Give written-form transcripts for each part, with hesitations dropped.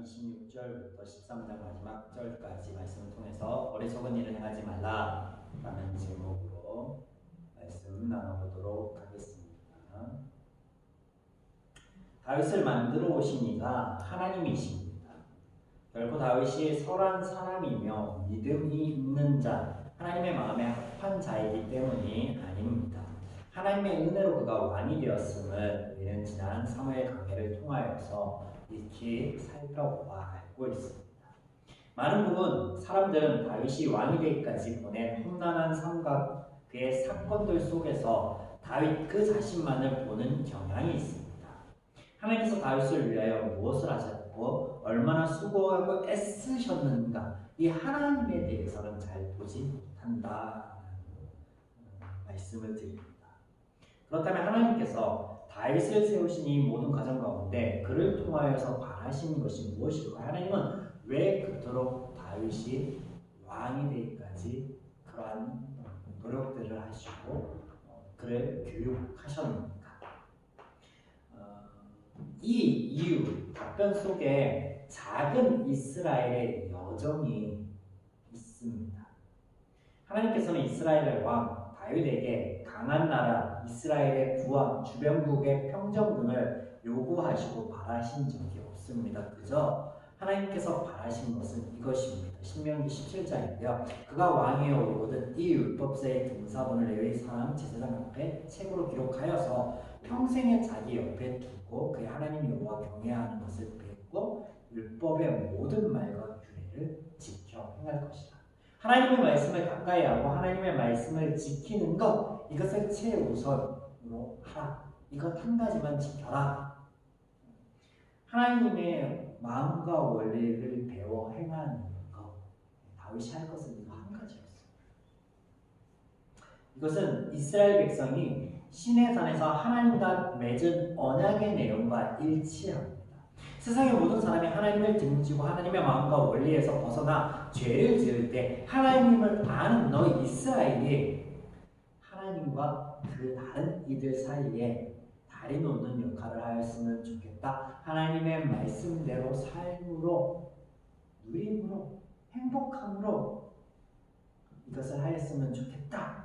26절부터 13장 마지막 절까지 말씀을 통해서 어리석은 일을 행하지 말라라는 제목으로 말씀 나눠보도록 하겠습니다. 다윗을 만들어 오신 이가 하나님이십니다. 결코 다윗이 설한 사람이며 믿음이 있는 자, 하나님의 마음에 합한 자이기 때문이 아닙니다. 하나님의 은혜로 그가 왕이 되었음을 우리는 지난 사무엘 강해를 통하여서 익히 살펴보아 알고 있습니다. 많은 부분 사람들은 다윗이 왕이 되기까지 보낸 험난한 삶과 그의 사건들 속에서 다윗 그 자신만을 보는 경향이 있습니다. 하나님께서 다윗을 위하여 무엇을 하셨고 얼마나 수고하고 애쓰셨는가, 이 하나님에 대해서는 잘 보지 못한다는 말씀을 드립니다. 그렇다면 하나님께서 다윗을 세우신 이 모든 과정 가운데 그를 통하여서 바라시는 것이 무엇일까요? 하나님은 왜 그토록 다윗이 왕이 되기까지 그러한 노력들을 하시고 그를 교육하셨는가? 이 이유, 답변 속에 작은 이스라엘의 여정이 있습니다. 하나님께서는 이스라엘의 왕 다윗에게 강한 나라, 이스라엘의 구원, 주변국의 평정 등을 요구하시고 바라신 적이 없습니다. 그저 하나님께서 바라신 것은 이것입니다. 신명기 17장인데요. 그가 왕위에 오르거든 이 율법서의 등사본을 레위 사람 제사장 앞에 책으로 기록하여서 평생에 자기 옆에 두고 그의 하나님 여호와 경외하는 것을 배우고 율법의 모든 말과 규례를 지켜 행할 것이다. 하나님의 말씀을 가까이 하고 하나님의 말씀을 지키는 것, 이것을 최우선으로 하라. 이것 한 가지만 지켜라. 하나님의 마음과 원리를 배워 행하는 것, 다윗이 할 것은 이거 한 가지였습니다. 이것은 이스라엘 백성이 시내산에서 하나님과 맺은 언약의 내용과 일치합니다. 세상의 모든 사람이 하나님을 등지고 하나님의 마음과 원리에서 벗어나 죄를 지을 때 하나님을 아는 너 이스라엘이 하나님과 그 다른 이들 사이에 다리 놓는 역할을 하였으면 좋겠다. 하나님의 말씀대로 삶으로, 누림으로, 행복함으로 이것을 하였으면 좋겠다.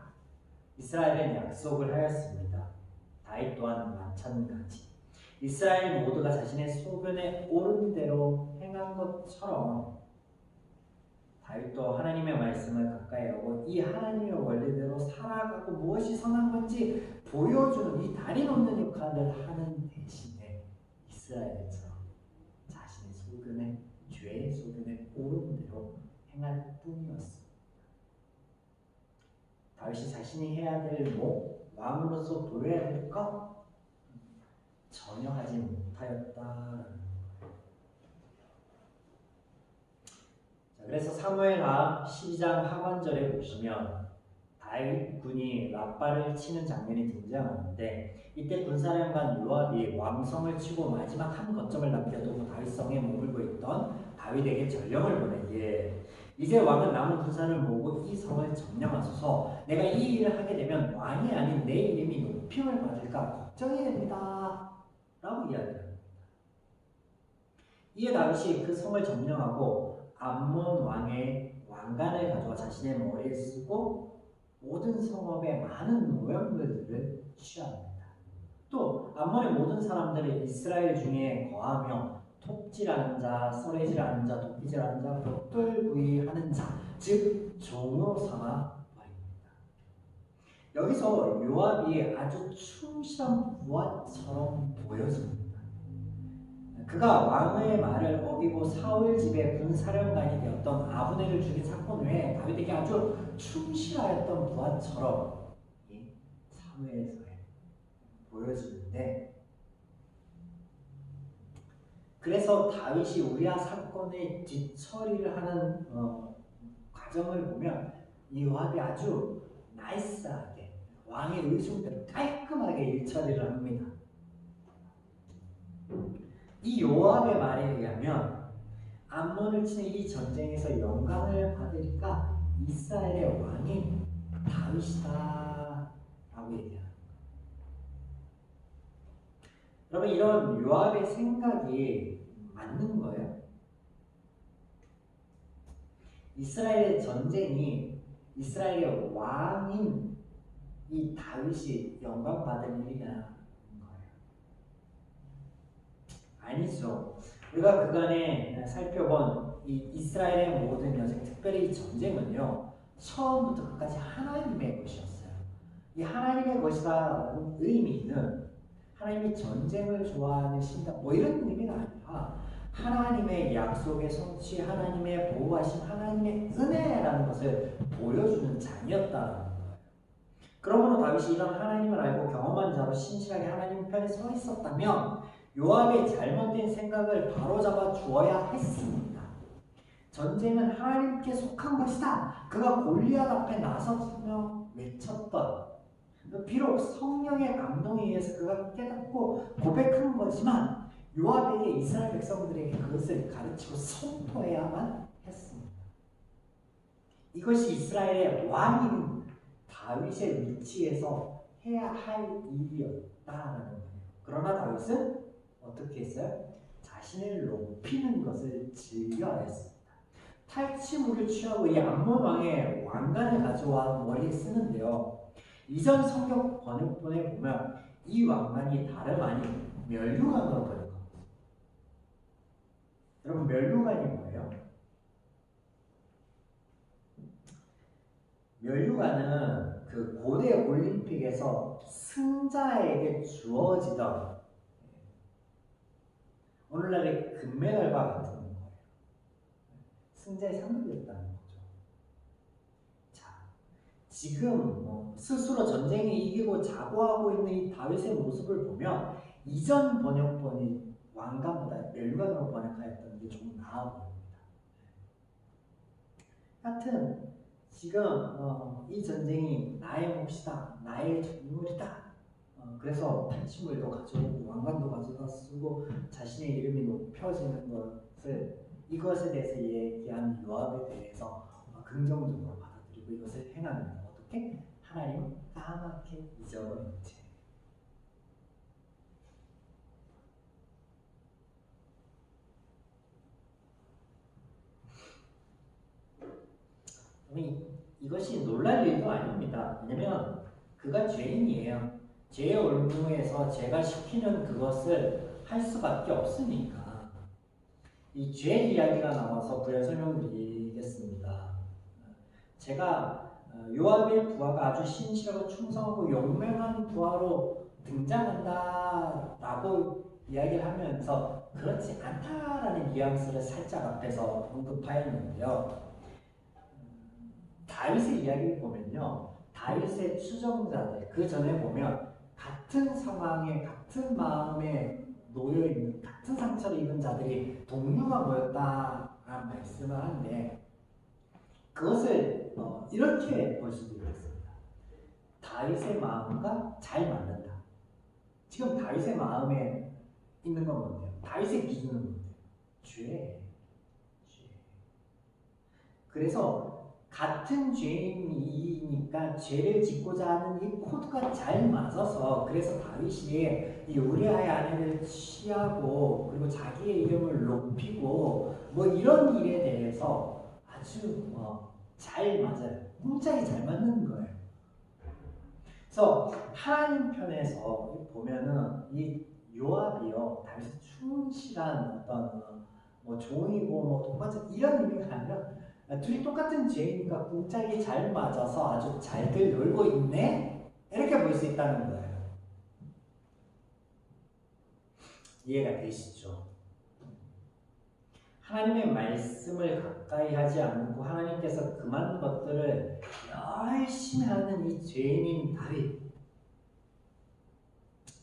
이스라엘은 약속을 하였습니다. 다윗 또한 마찬가지. 이스라엘 모두가 자신의 소견에 옳은 대로 행한 것처럼 다윗도 하나님의 말씀을 가까이 하고 이 하나님의 원리대로 살아가고 무엇이 선한 건지 보여주는 이 다리 놓는 역할을 하는 대신에 이스라엘처럼 자신의 소견에, 죄의 소견에 옳은 대로 행할 뿐이었습니다. 다윗이 자신이 해야 될 목, 왕으로서 보여야 될 것 전혀 하지 못하였다라는 거예요. 자, 그래서 사무엘하 12장 하반절에 보시면 다윗 군이 라빠를 치는 장면이 등장하는데 이때 군사령관 요압이 왕성을 치고 마지막 한 거점을 남겨두고 다윗성에 머물고 있던 다윗에게 전령을 보내기에 이제 왕은 남은 군사를 모으고 이 성을 점령하소서. 내가 이 일을 하게 되면 왕이 아닌 내 이름이 높임을 받을까 걱정이 됩니다. 라고 이야기합니다. 이에 다윗이 그 성을 점령하고 암몬 왕의 왕관을 가져와 자신의 머리에 쓰고 모든 성읍의 많은 노획물들을 취합니다. 또 암몬의 모든 사람들을 이스라엘 중에 거하며 톱질하는 자, 썰애질하는 자, 도끼질하는 자, 벽돌구이하는 자, 즉 종으로 삼아 버립니다. 여기서 요압이 아주 충실한 부하처럼 보여집니다. 그가 왕의 말을 어기고 사울 집의 군사령관이 되었던 아브넬을 죽인 사건 외에 다윗에게 아주 충실하였던 부하처럼 이 사무엘서에 보여지는데, 그래서 다윗이 우리아 사건의 뒷처리를 하는 과정을 보면 이 요압이 아주 나이스하게 왕의 의중대로 깔끔하게 일처리를 합니다. 이 요압의 말에 의하면 암몬을 치는 이 전쟁에서 영광을 받으니까 이스라엘의 왕이 다윗이다 라고 얘기합니다. 여러분, 이런 요압의 생각이 맞는 거예요? 이스라엘의 전쟁이 이스라엘의 왕인 이 다윗이 영광받을 일이냐는 거예요. 아니죠. 우리가 그간에 살펴본 이 이스라엘의 모든 여정, 특별히 이 전쟁은요, 처음부터 끝까지 하나님의 것이었어요. 이 하나님의 것이라는 의미는 하나님이 전쟁을 좋아하는 신당, 뭐 이런 의미가 아니라 하나님의 약속의 성취, 하나님의 보호하심, 하나님의 은혜라는 것을 보여주는 장이었다는 거예요. 그러므로 다윗이 이런 하나님을 알고 경험한 자로 신실하게 하나님 편에 서 있었다면 요압의 잘못된 생각을 바로잡아 주어야 했습니다. 전쟁은 하나님께 속한 것이다. 그가 골리앗 앞에 나서며 외쳤던, 비록 성령의 감동에 의해서 그가 깨닫고 고백한 거지만 요압에게 이스라엘 백성들에게 그것을 가르치고 선포해야만 했습니다. 이것이 이스라엘의 왕인 다윗의 위치에서 해야 할 일이었다라는 거예요. 그러나 다윗은 어떻게 했어요? 자신을 높이는 것을 즐겨했습니다. 탈취물을 취하고 이 암몬 왕의 왕관을 가져와 머리에 쓰는데요. 이전 성경 번역본에 보면 이 왕관이 다름 아닌 면류관으로 번역합니다. 여러분, 면류관이 뭐예요? 면류관은 그 고대 올림픽에서 승자에게 주어지던 오늘날의 금메달과 같은 거예요. 승자의 상급이었다는 거죠. 자, 지금 스스로 전쟁에 이기고 자부하고 있는 이 다윗의 모습을 보면 이전 번역본이 왕관보다 면류관으로 번역하였던 게 조금 나아 보입니다. 하여튼 지금 이 전쟁이 나의 몫이다, 나의 전물이다. 그래서 탈취물도 가져오고 왕관도 가져다 쓰고 자신의 이름이 높여지는 것을, 이것에 대해서 얘기한 요압에 대해서 긍정적으로 받아들이고 이것을 행합니다. 어떻게? 하나님은 까맣게 잊어버린 채. 이것이 놀랄 일도 아닙니다. 왜냐면 그가 죄인이에요. 죄의 올무에서 제가 시키는 그것을 할 수밖에 없으니까. 이 죄 이야기가 나와서 부연 설명드리겠습니다. 제가 요압의 부하가 아주 신실하고 충성하고 용맹한 부하로 등장한다라고 이야기를 하면서 그렇지 않다라는 뉘앙스를 살짝 앞에서 언급하였는데요. 다윗의 이야기를 보면요, 다윗의 추종자들, 그 전에 보면 같은 상황에 같은 마음에 놓여있는, 같은 상처를 입은 자들이 동료가 모였다라는 말씀을 하는데 그것을 이렇게 볼 수도 있겠습니다. 다윗의 마음과 잘 맞는다. 지금 다윗의 마음에 있는 건 뭔데요? 다윗의 기준은 뭔데요? 죄. 그래서 같은 죄인이니까 죄를 짓고자 하는 이 코드가 잘 맞아서, 그래서 다윗이 이 우리아의 아내를 취하고 그리고 자기의 이름을 높이고 뭐 이런 일에 대해서 아주 잘 맞아요. 굉장히 잘 맞는 거예요. 그래서 하나님 편에서 보면은 이 요압이요, 다윗의 충실한 어떤 뭐 종이고 뭐 똑같은 이런 의미가 아니라 둘이 똑같은 죄이니까 굉장히 잘 맞아서 아주 잘들 놀고 있네? 이렇게 볼 수 있다는 거예요. 이해가 되시죠? 하나님의 말씀을 가까이 하지 않고 하나님께서 금한 것들을 열심히 하는 이 죄인인 다윗,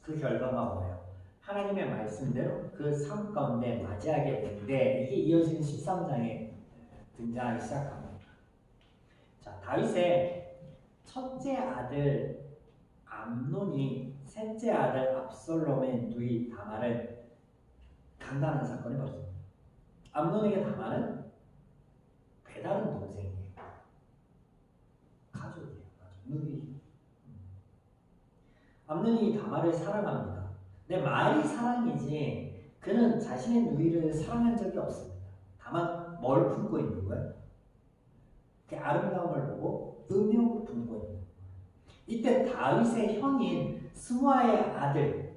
그 결과가 뭐예요? 하나님의 말씀대로 그 삶 가운데 맞이하게 되는데, 이게 이어지는 13장에 등장하기 시작합니다. 자, 다윗의 첫째 아들 암논이 셋째 아들 압살롬의 누이 다말을 강간한 사건이 벌어집니다. 암논에게 다말은 배다른 동생이에요. 가족이에요. 누이. 암논이 다말을 사랑합니다. 근데 말이 사랑이지 그는 자신의 누이를 사랑한 적이 없습니다. 다만 뭘 품고 있는 거예요? 그 아름다움을 보고 음욕을 품고 있는 거예요. 이때 다윗의 형인 스무아의 아들,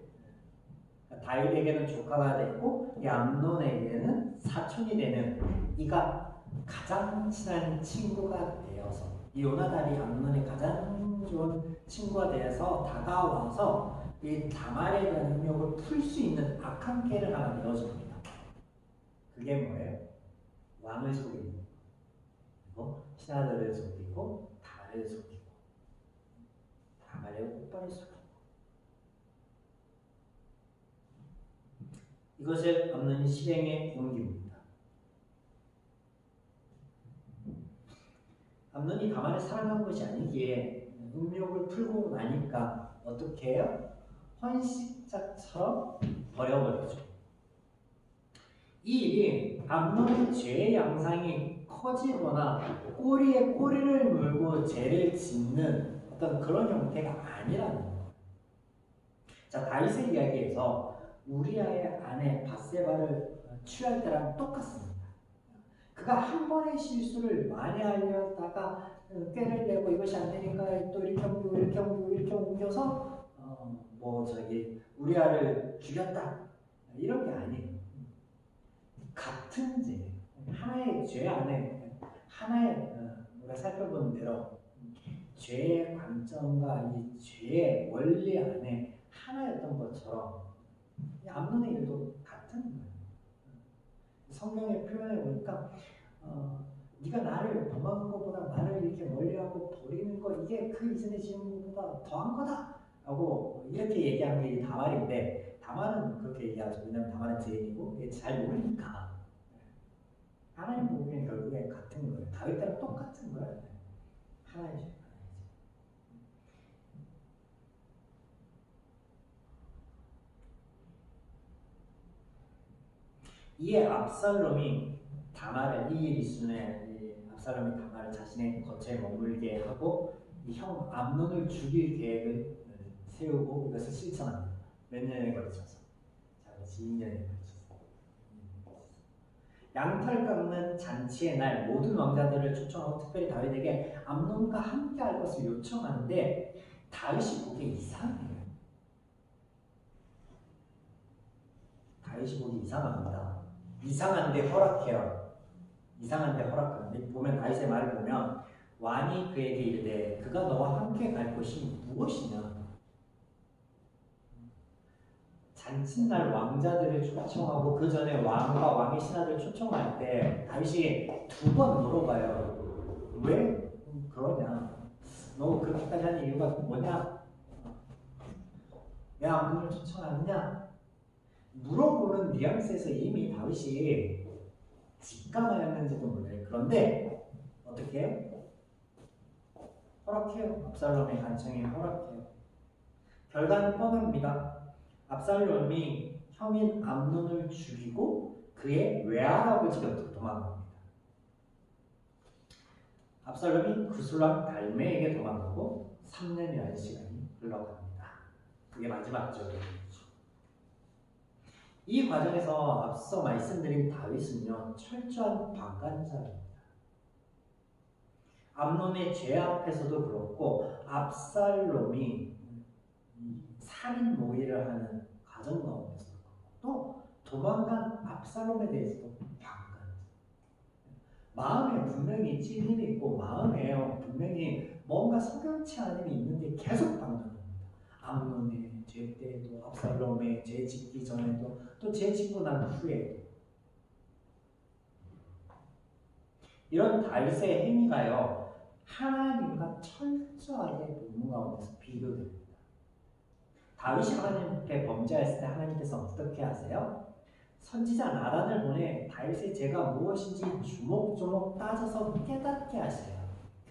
다윗에게는 조카가 됐고 이 암논에게는 사촌이 되는 이가 가장 친한 친구가 되어서 이 요나단이 암논의 가장 좋은 친구가 되어서 다가와서 이 다말에 대한 음욕을 풀 수 있는 악한 깨를 하나 내어줍니다. 그게 뭐예요? 왕을 속이는 거. 그리고 신하들을 속이고 다말을 속이고 다말의 오빠를 속이고 이것을 암논이 실행에 옮깁니다. 암논이 다말을 사랑한 것이 아니기에 음욕을 풀고 나니까 어떻게 해요? 헌식자처럼 버려버리죠. 이 일이 암논의 죄의 양상이 커지거나 꼬리에 꼬리를 물고 죄를 짓는 어떤 그런 형태가 아니라는 거예요. 자, 다윗의 이야기에서 우리아의 아내 바세바를 취할 때랑 똑같습니다. 그가 한 번의 실수를 많이 하려다가 꾀를 내고 이것이 안 되니까 또 이렇게 옮기고 이렇게 옮기고 이렇게 옮겨서 우리아를 죽였다 이런 게 아니에요. 같은 죄, 하나의 죄 안에 하나의 우리가 살펴본 대로 죄의 관점과 이 죄의 원리 안에 하나였던 것처럼 암논의 일도 같은 거예요. 성경의 표현을 보니까 네가 나를 범한 것보다 나를 이렇게 멀리하고 버리는 거 이게 그 이전에 지은 것보다 더한 거다 라고 이렇게 얘기하는 게 다말인데 다말은 그렇게 얘기하죠. 왜냐하면 다말은 죄인이고 잘 모르니까 하나님 보기엔 결국엔 같은 거예요. 다윗이랑 똑같은 거예요. 하나의 죄. 이에 압살롬이 다말을 이 이순에 압살롬이 다말을 자신의 거처에 머물게 하고 이 형 암논을 죽일 계획을 세우고 이것을 실천합니다. 몇 년에 걸쳐서? 자, 2년에 걸쳐서. 양털 깎는 잔치의 날 모든 왕자들을 초청하고 특별히 다윗에게 암논과 함께 할 것을 요청하는데 다윗이 보기에 이상해요. 다윗이 보기 이상합니다. 이상한데 허락해요. 이상한데 허락하는데 보면 다윗의 말을 보면 왕이 그에게 이르되 그가 너와 함께 갈 곳이 무엇이냐? 잔칫날 왕자들을 초청하고 그 전에 왕과 왕의 신하들을 초청할 때 다윗이 2번 물어봐요. 왜 그러냐? 너 그렇게까지 하는 이유가 뭐냐? 왜 암논을 초청하느냐? 물어보는 뉘앙스에서 이미 다윗이 직감하였는지도 몰라요. 그런데 어떻게 해요? 허락해요. 압살롬의 간청에 허락해요. 결과는 뻔합니다. 압살롬이 형인 암논을 죽이고 그의 외할아버지가 도망갑니다. 압살롬이 구슬람 달메에게 도망가고 3년이라는 시간이 흘러갑니다. 그게 마지막 적이에요. 이 과정에서 앞서 말씀드린 다윗은요 철저한 방관자입니다. 암논의 죄 앞에서도 그렇고 압살롬이 살인 모의를 하는 과정 가운데서도 그렇고 또 도망간 압살롬에 대해서도 방관자. 마음에 분명히 찔림이 있고 마음에 분명히 뭔가 석연치 않음이 있는데 계속 방관합니다. 암논의 죄 때에도 압살롬의 죄 짓기 전에도 또 죄 짓고 난 후에도 이런 다윗의 행위가요 하나님과 철저하게 본문 가운데서 비교됩니다. 다윗이 하나님께 범죄했을 때 하나님께서 어떻게 하세요? 선지자 나단을 보내 다윗의 죄가 무엇인지 주목주목 따져서 깨닫게 하세요.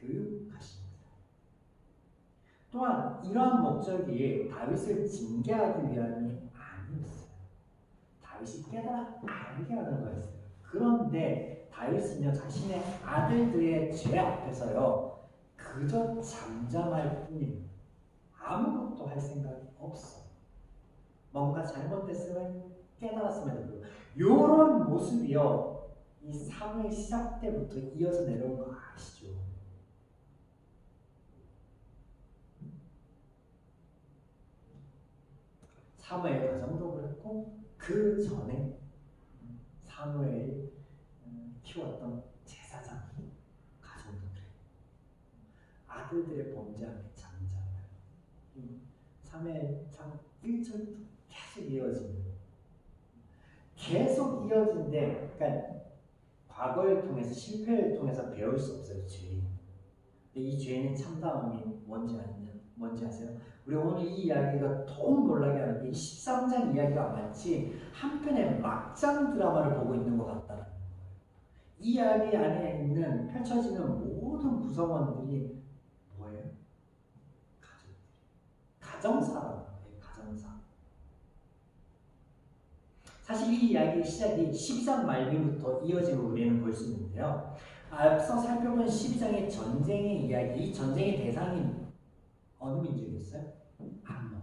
교육하십니다. 또한 이러한 목적이 다윗을 징계하기 위함이 아니었어요. 다윗이 깨달아 알게 하는 거였어요. 그런데 다윗은요 자신의 아들들의 죄 앞에서요 그저 잠잠할 뿐입니다. 아무것도 할 생각이 없어. 뭔가 잘못됐음을 깨달았음에도 불구하고 이런 모습이요 이 사무엘 시작 때부터 이어서 내려온 거 아시죠? 사무엘 가정도 그랬고 그 전에 사무엘 키웠던 제사장 가정도 그래. 아들들의 범죄함이 잠잠해요. 사무엘상 1절부터 계속 이어진데, 그러니까 과거를 통해서 실패를 통해서 배울 수 없어요, 죄인. 근데 이 죄인의 참다움이 뭔지 아세요? 우리 오늘 이 이야기가 더욱 놀라게 하는 게 13장 이야기가 마치 한편의 막장 드라마를 보고 있는 것 같다는 거예요. 이 이야기 안에 있는 펼쳐지는 모든 구성원들이 뭐예요? 가정사라는 거예요. 가정사. 사실 이 이야기의 시작이 12장 말미부터 이어짐을 우리는 볼 수 있는데요. 앞서 살펴본 12장의 전쟁의 이야기, 이 전쟁의 대상이 어느 민족이었어요? 암몬.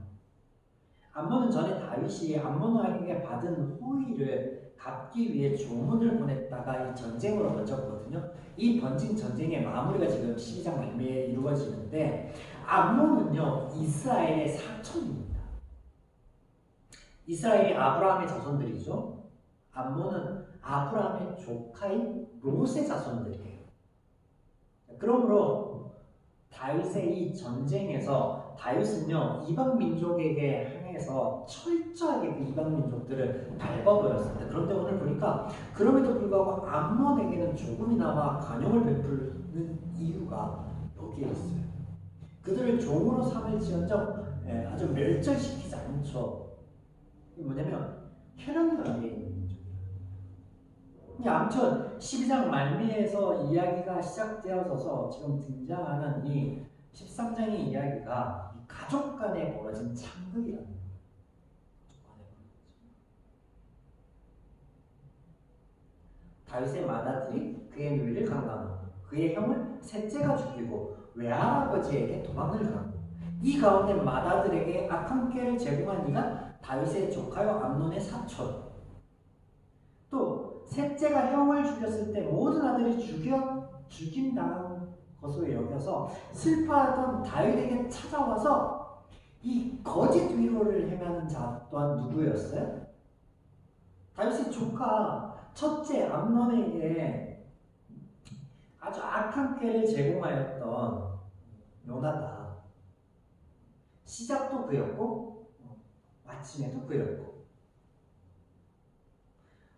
암몬은 전에 다윗이 암몬 왕에게 받은 호의를 갚기 위해 조문을 보냈다가 이 전쟁으로 번졌거든요. 이 번진 전쟁의 마무리가 지금 12장 말미에 이루어지는데 암몬은요 이스라엘의 사촌입니다. 이스라엘이 아브라함의 자손들이죠. 암몬은 아브라함의 조카인 롯의 자손들이에요. 그러므로 다윗의 이 전쟁에서 다윗은요 이방 민족에게 향해서 철저하게 그 이방 민족들을 밟아버렸습니다. 그런데 오늘 보니까 그럼에도 불구하고 암몬에게는 조금이나마 간용을 베푸는 이유가 여기에 있어요. 그들을 종으로 삼을지언정 아주 멸절시키지 않죠. 뭐냐면 혈연 관계에 있는 아무튼 12장 말미에서 이야기가 시작되어져서 지금 등장하는 이 13장의 이야기가 이 가족 간에 벌어진 창극이라는 거예요. 다윗의 맏아들이 그의 누이를 강간하고 그의 형을 셋째가 죽이고 외할아버지에게 도망을 가고 이 가운데 맏아들에게 악한 꾀를 제공한 이가 다윗의 조카요 암논의 사촌. 또 셋째가 형을 죽였을 때 모든 아들이 죽임당한 것으로 여겨서 슬퍼하던 다윗에게 찾아와서 이 거짓 위로를 행하는 자 또한 누구였어요? 다윗의 조카 첫째 암논에게 아주 악한 꾀를 제공하였던 요나단. 시작도 그였고 마침에도 그였고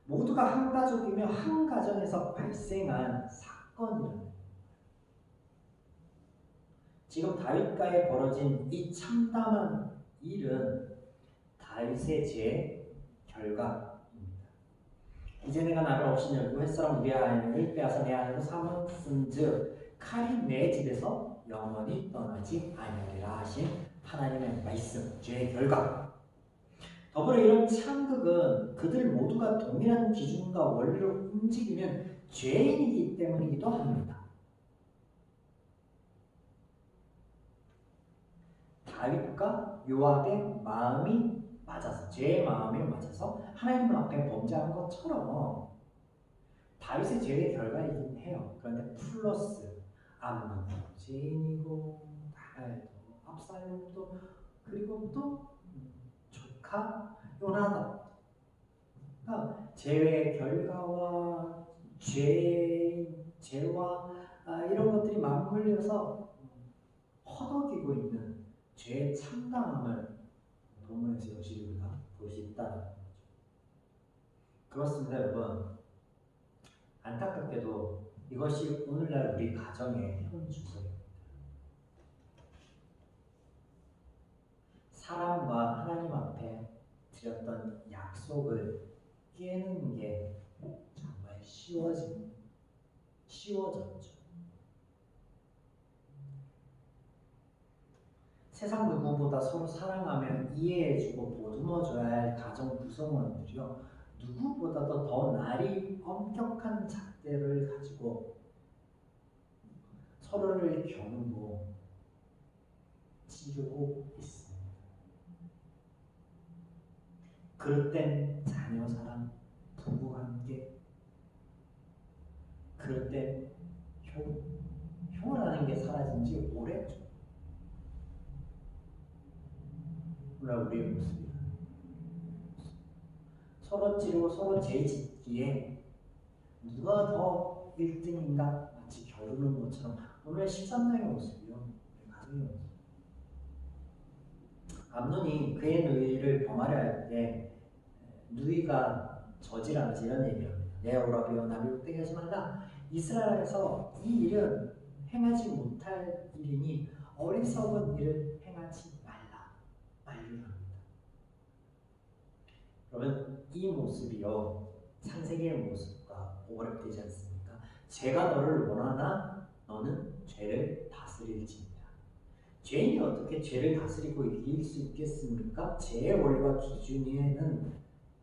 모두가 한 가족이며 한 가정에서 발생한 사건이라는 거예요. 지금 다윗과에 벌어진 이 참담한 일은 다윗의 죄의 결과입니다. 이제 내가 나를 업신여기고 햇사람 우리의 아내를 빼앗아 내 아내로 삼았은즉 칼이 내 집에서 영원히 떠나지 아니하리라 하신 하나님의 말씀, 죄의 결과. 더불어 이런 창극은 그들 모두가 동일한 기준과 원리로 움직이는 죄인이기 때문이기도 합니다. 다윗과 요압의 마음이 맞아서, 죄의 마음이 맞아서 하나님 앞에 범죄한 것처럼 다윗의 죄의 결과이긴 해요. 그런데 플러스 암논도 죄인이고 압살롬도 그리고 또 조카 요나단. 그러니까 죄의 결과와 죄와 이런 것들이 맞물려서 허덕이고 있는 죄의 참담함을 본문에서 역시 우리가 볼 수 있다는 거죠. 그렇습니다, 여러분. 안타깝게도 이것이 오늘날 우리 가정의 현 주소입니다. 사람과 하나님 앞에 드렸던 약속을 깨는 게 정말 쉬워졌죠. 세상 누구보다 서로 사랑하며 이해해주고 보듬어줘야 할 가정 구성원들이요, 누구보다도 더 날이 엄격한 잣대를 가지고 서로를 겨누고 찌르고 있습니다. 그릇된 자녀 사랑, 부부관계, 그럴 때 흉을 하는 게 사라진 지 오래죠. 물론 우리의 모습이야. 서로 찌르고 서로 죄짓기에 누가 더 1등인가 마치 겨루는 것처럼 오늘 13장의 모습이요. 가정의 모습. 암논이 그의 누이를 병하려 할 때 누이가 저지라면서 이런 얘기를 합니다. 내 오라비여 나를 욕되게 하지 말라. 이스라엘에서 이 일은 행하지 못할 일이니 어리석은 일을 행하지 말라. 말을 합니다. 그러면 이 모습이요. 창세기의 모습과 오버랩되지 않습니까? 죄가 너를 원하나 너는 죄를 다스릴지니라. 죄인이 어떻게 죄를 다스리고 이길 수 있겠습니까? 죄의 원리와 기준에는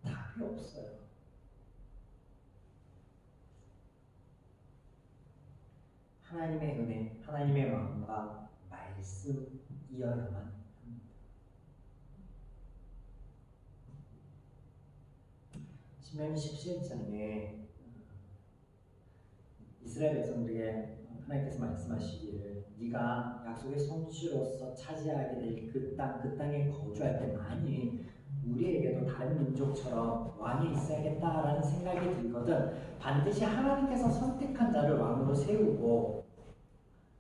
답이 없어요. 하나님의 은혜, 하나님의 마음과 말씀이어야만 합니다. 신명기 17장에 이스라엘 백성들에게 하나님께서 말씀하시기를 네가 약속의 성취로서 차지하게 될 그 땅에 거주할 때 만일 우리에게도 다른 민족처럼 왕이 있어야겠다라는 생각이 들거든 반드시 하나님께서 선택한 자를 왕으로 세우고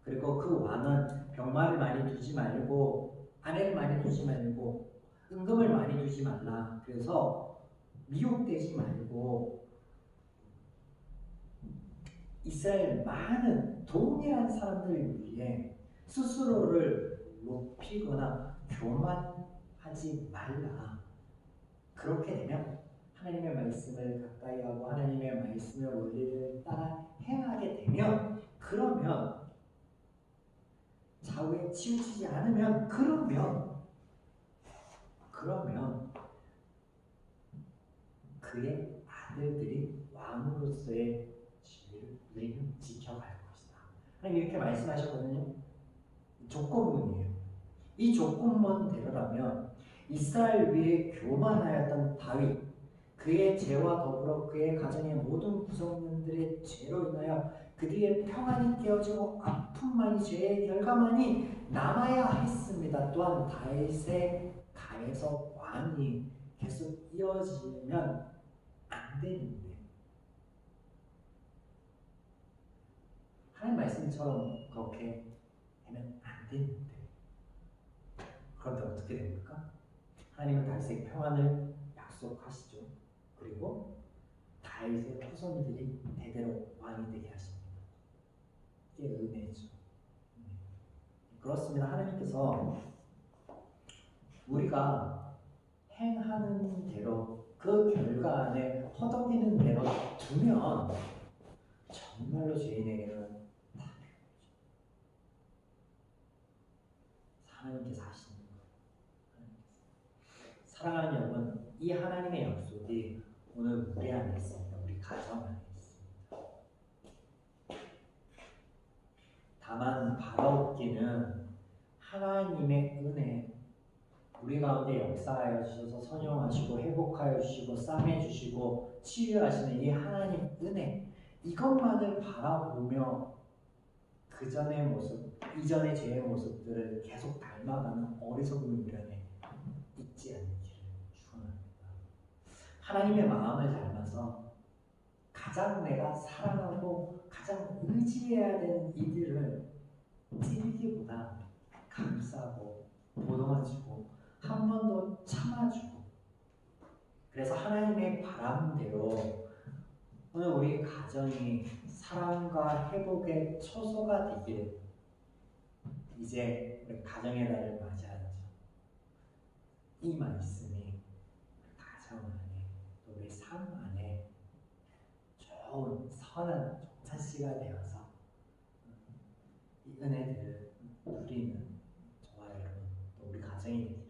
그리고 그 왕은 병마를 많이 두지 말고 아내를 많이 두지 말고 은금을 많이 두지 말라. 그래서 미혹되지 말고 이스라엘 많은 동일한 사람들을 위해 스스로를 높이거나 교만하지 말라. 그렇게 되면 하나님의 말씀을 가까이 하고 하나님의 말씀의 원리를 따라 행하게 되면 그러면 좌우에 치우치지 않으면 그러면 그의 아들들이 왕으로서의 지위를 우리는 지켜갈 것이다. 하나님 이렇게 말씀하셨거든요. 조건문이에요. 이 조건문대로라면 이스라엘 위에 교만하였던 다윗 그의 죄와 더불어 그의 가정의 모든 구성원들의 죄로 인하여 그들의 평안이 깨어지고 아픔만이 죄의 결과만이 남아야 했습니다. 또한 다윗의 가에서 왕이 계속 이어지면 안 되는데 하나님 말씀처럼 그렇게 하면 안 되는데 그런데 어떻게 됩니까? 하나님은 다윗의 평안을 약속하시죠. 그리고 다윗의 후손들이 대대로 왕이 되게 하십니다. 이게 은혜죠. 그렇습니다. 하나님께서 우리가 행하는 대로 그 결과 안에 허덕이는 대로 두면 정말로 죄인에게는 답이 없죠. 하나님께서 하시는 거예요. 사랑하는 여러분, 이 하나님의 약속이 오늘 우리 안에 있습니다. 우리 가정 안에 있습니다. 다만 바라옵기는 하나님의 은혜 우리 가운데 역사하여 주셔서 선용하시고 회복하여 주시고 싸매 주시고 치유하시는 이 하나님 은혜 이것만을 바라보며 그 전의 모습, 이전의 죄의 모습들을 계속 닮아가는 어리석은 미련에 있지 않기를 축원합니다. 하나님의 마음을 닮아서 가장 내가 사랑하고 가장 의지해야 되는 이들을 찌르기보다 감싸고 보듬어주고 한 번 더 참아주고 그래서 하나님의 바람대로 오늘 우리 가정이 사랑과 회복의 초소가 되기를 이제 우리 가정의 날을 맞이하죠. 이 말씀이 우리 가정 안에 또 우리 삶 안에 좋은 선한 종찬씨가 되어서 이 은혜들을 누리는 저와 여러분 또 우리 가정이 되기